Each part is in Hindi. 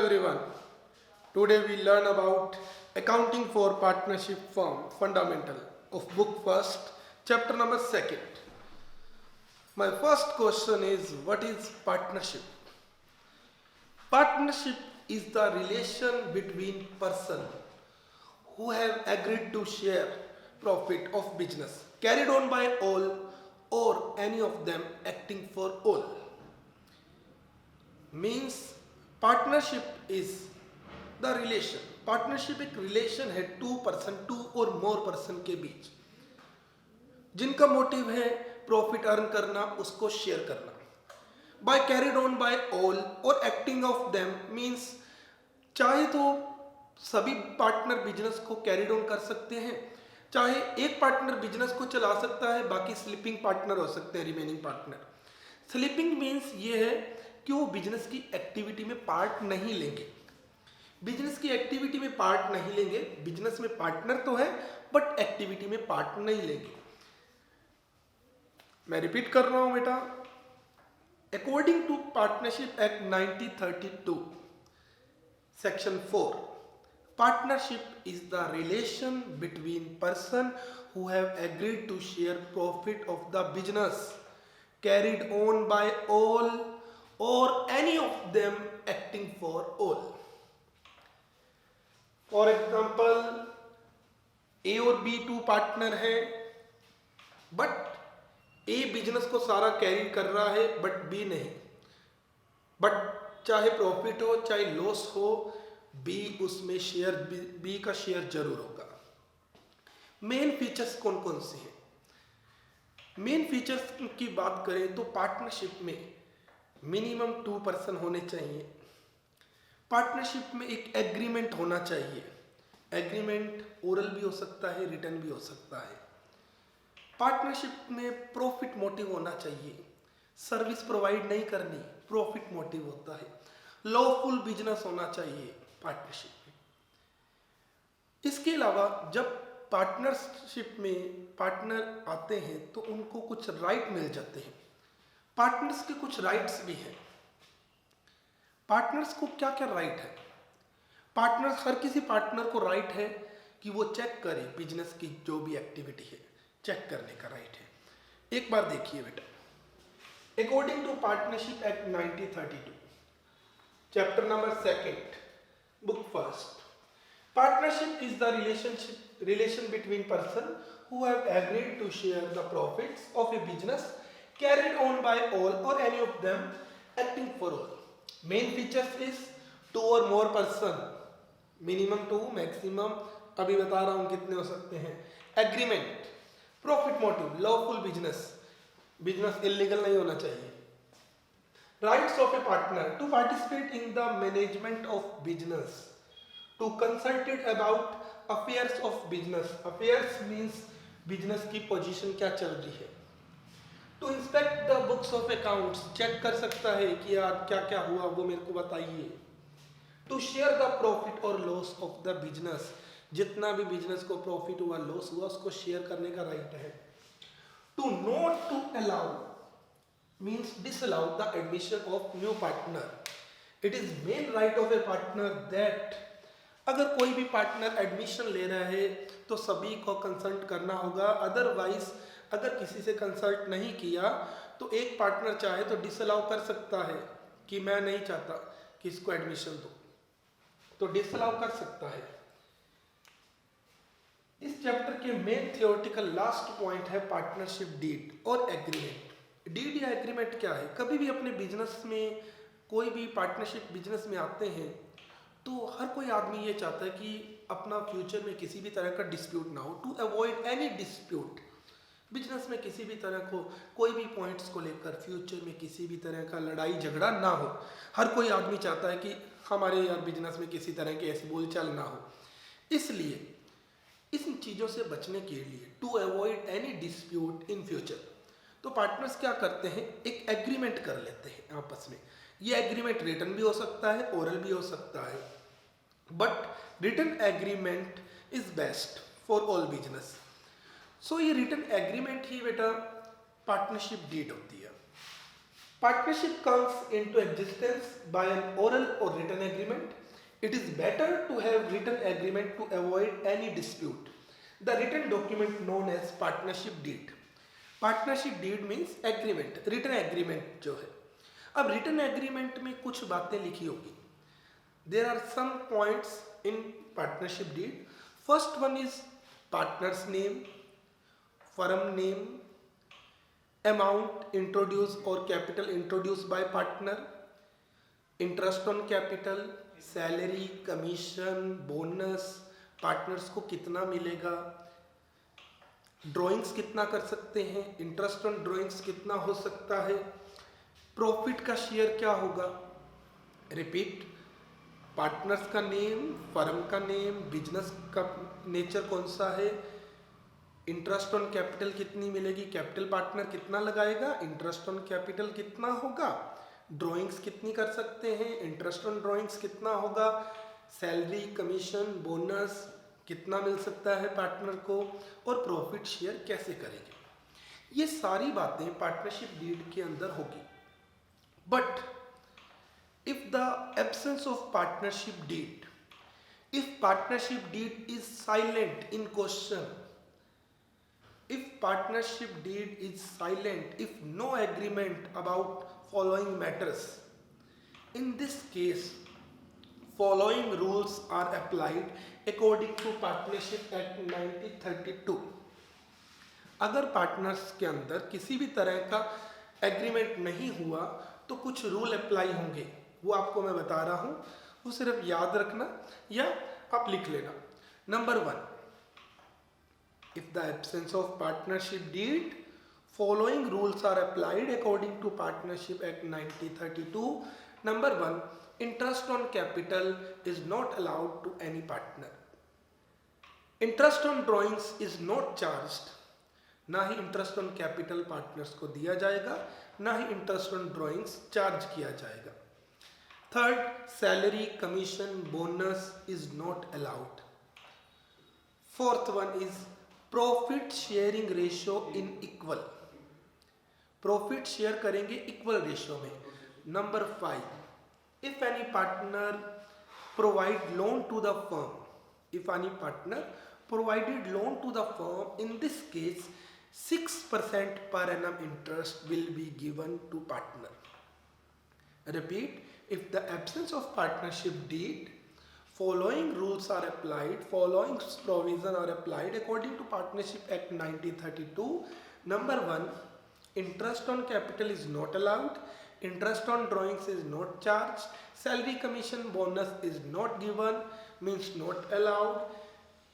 everyone. Today we learn about accounting for partnership firm fundamental of book first, chapter number second. My first question is, what is partnership? Partnership is the relation between person who have agreed to share profit of business carried on by all or any of them acting for all. Means partnership is the relation. Partnership एक रिलेशन है टू और मोर पर्सन के बीच जिनका मोटिव है प्रॉफिट अर्न करना, उसको शेयर करना. By carried on by all or acting of them means चाहे तो सभी पार्टनर बिजनेस को कैरिड ऑन कर सकते हैं, चाहे एक पार्टनर बिजनेस को चला सकता है, बाकी स्लीपिंग पार्टनर हो सकते हैं, रिमेनिंग पार्टनर. स्लीपिंग मीन्स ये है कि वो बिजनेस की एक्टिविटी में पार्ट नहीं लेंगे. बिजनेस की एक्टिविटी में पार्ट नहीं लेंगे, बिजनेस में पार्टनर तो है बट एक्टिविटी में पार्ट नहीं लेंगे. मैं रिपीट कर रहा हूं बेटा. According to partnership act 1932 section 4, partnership is the relation between person who have agreed to share profit of the business carried on by all or any of them acting for all. For example, A और B टू पार्टनर है बट A बिजनेस को सारा कैरी कर रहा है बट B नहीं. बट चाहे प्रॉफिट हो चाहे लॉस हो, B उसमें शेयर, B का शेयर जरूर होगा. मेन फीचर्स कौन कौन से हैं? मेन फीचर्स की बात करें तो पार्टनरशिप में मिनिमम 2 पर्सन होने चाहिए. पार्टनरशिप में एक एग्रीमेंट होना चाहिए. एग्रीमेंट ओरल भी हो सकता है, रिटर्न भी हो सकता है. पार्टनरशिप में प्रॉफिट मोटिव होना चाहिए. सर्विस प्रोवाइड नहीं करनी, प्रॉफिट मोटिव होता है. लॉफुल बिजनेस होना चाहिए पार्टनरशिप में. इसके अलावा जब पार्टनरशिप में पार्टनर आते हैं तो उनको कुछ राइट मिल जाते हैं. पार्टनर्स के कुछ राइट्स भी हैं. पार्टनर्स को क्या क्या राइट है? पार्टनर्स, हर किसी पार्टनर को राइट है कि वो चेक करे बिजनेस की जो भी एक्टिविटी है, चेक करने का राइट है. एक बार देखिए बेटा. According to partnership act 1932 chapter number 2 book first, partnership is the relation between person who have agreed to share the profits of a business carried on by all or any of them acting for all. Main features is 2 or more person, minimum 2, maximum अभी बता रहा हूं कितने हो सकते हैं. Agreement, profit motive, lawful business, business illegal नहीं होना चाहिए. Rights of a partner to participate in the management of business, to consulted about affairs of business. Affairs means business की पोजीशन क्या चल रही है. To inspect the books of accounts, check कर सकता है कि यार क्या क्या हुआ वो मेरे को बताइए. टू शेयर द प्रॉफिट और लॉस ऑफ द बिजनेस, जितना भी बिजनेस को प्रॉफिट हुआ लॉस हुआ उसको शेयर करने का राइट है. To not to allow means disallow the admission of new partner. It is main right of a partner that अगर कोई भी पार्टनर एडमिशन ले रहा है तो सभी को कंसल्ट करना होगा. अदरवाइज अगर किसी से कंसल्ट नहीं किया तो एक पार्टनर चाहे तो डिसअलाउ कर सकता है कि मैं नहीं चाहता कि इसको एडमिशन दो, तो डिसअलाउ कर सकता है. इस चैप्टर के मेन थियोरेटिकल लास्ट पॉइंट है पार्टनरशिप डीड और एग्रीमेंट. डीड या एग्रीमेंट क्या है? कभी भी अपने बिजनेस में कोई भी पार्टनरशिप बिजनेस में आते हैं तो हर कोई आदमी ये चाहता है कि अपना फ्यूचर में किसी भी तरह का डिस्प्यूट ना हो. To avoid any dispute, business में किसी भी तरह को कोई भी पॉइंट्स को लेकर फ्यूचर में किसी भी तरह का लड़ाई झगड़ा ना हो. हर कोई आदमी चाहता है कि हमारे यार बिजनेस में किसी तरह की ऐसी बोलचाल ना हो. इसलिए इन चीज़ों से बचने के लिए to avoid any dispute in future, तो पार्टनर्स क्या करते हैं, एक एग्रीमेंट कर लेते हैं आपस में. ये एग्रीमेंट रिटन भी हो सकता है, ओरल भी हो सकता है, but written agreement is best for all business. So ये रिटन एग्रीमेंट ही बेटा पार्टनरशिप डीड होती है. Partnership comes into existence by an oral और written agreement It is better to have written agreement to avoid any dispute. The written document known as partnership deed. Partnership deed means agreement, written agreement जो है. अब written agreement में कुछ बातें लिखी होगी. There are some points in partnership deed. First one is partner's name, firm name, amount introduced or capital introduced by partner, interest on capital, salary, commission, bonus, partners को कितना मिलेगा, ड्राइंग्स कितना कर सकते हैं, इंटरेस्ट ऑन ड्राइंग्स कितना हो सकता है, प्रॉफिट का शेयर क्या होगा. रिपीट, पार्टनर्स का नेम, फर्म का नेम, बिजनेस का नेचर कौन सा है, इंटरेस्ट ऑन कैपिटल कितनी मिलेगी, कैपिटल पार्टनर कितना लगाएगा, इंटरेस्ट ऑन कैपिटल कितना होगा, ड्राइंग्स कितनी कर सकते हैं, इंटरेस्ट ऑन ड्राइंग्स कितना होगा, सैलरी, कमीशन, बोनस कितना मिल सकता है पार्टनर को, और प्रॉफिट शेयर कैसे करेंगे. ये सारी बातें पार्टनरशिप डीड के अंदर होगी. But if the absence of partnership deed, if partnership deed is silent in question, if partnership deed is silent, if no agreement about following matters, in this case following rules are applied according to partnership act 1932. अगर पार्टनर्स के अंदर किसी भी तरह का एग्रीमेंट नहीं हुआ तो कुछ रूल अप्लाई होंगे. वो आपको मैं बता रहा हूँ, वो सिर्फ याद रखना या आप लिख लेना. Number 1, if the absence of partnership deed, following rules are applied according to Partnership Act 1932. Number 1, interest on capital is not allowed to any partner. Interest on drawings is not charged. ना ही इंटरेस्ट ऑन कैपिटल पार्टनर्स को दिया जाएगा, ना ही इंटरेस्ट ऑन ड्राइंग्स चार्ज किया जाएगा. Third, salary, commission, bonus is not allowed. Fourth one is profit sharing ratio in equal. Profit share करेंगे इक्वल रेशियो में. Number 5, if any partner provide loan to the firm, if any partner provided loan to the firm, in this case 6% per annum interest will be given to partner. Repeat, if the absence of partnership deed, following rules are applied, following provision are applied according to Partnership Act 1932. Number 1, interest on capital is not allowed, interest on drawings is not charged, salary, commission, bonus is not given, means not allowed,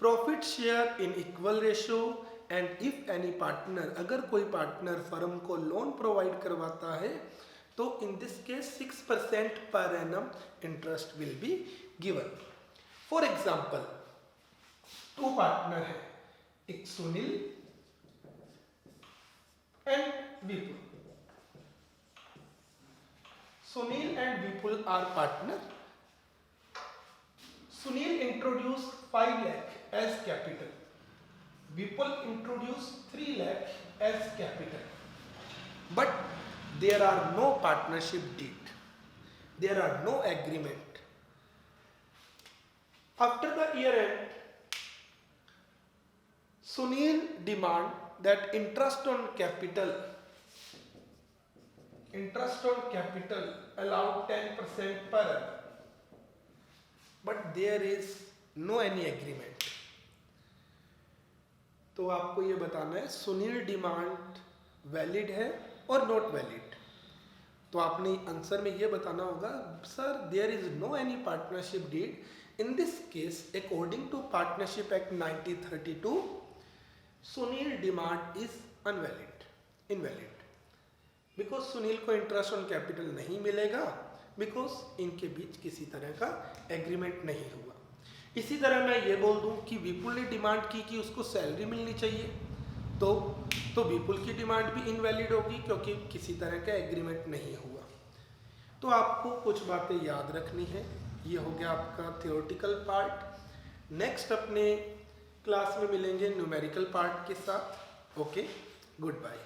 profit share in equal ratio, and if any partner, अगर कोई पार्टनर फर्म को लोन प्रोवाइड करवाता है तो in this case 6% per annum interest will be given. For example, 2 partner है, एक Sunil and Vipul. Sunil and Vipul are partner. Sunil introduce 5 lakh as capital, Vipul introduce 3 lakh as capital. But there are no partnership deed, there are no agreement. After the year end, Sunil demand that interest on capital allowed 10% per annum, but there is no any agreement. तो आपको ये बताना है सुनील डिमांड वैलिड है और नॉट वैलिड. तो आपने आंसर में ये बताना होगा, sir there is no any partnership deed. In this case, according to Partnership Act 1932, Sunil demand is invalid, because Sunil को इंटरेस्ट ऑन कैपिटल नहीं मिलेगा, बिकॉज इनके बीच किसी तरह का एग्रीमेंट नहीं हुआ. इसी तरह मैं ये बोल दूं कि विपुल ने डिमांड की कि उसको सैलरी मिलनी चाहिए, तो विपुल की डिमांड भी इनवैलिड होगी क्योंकि किसी तरह का एग्रीमेंट नहीं हुआ. तो आपको कुछ बातें याद रखनी है. ये हो गया आपका थियोरेटिकल पार्ट. नेक्स्ट अपने क्लास में मिलेंगे न्यूमेरिकल पार्ट के साथ. Okay, good bye.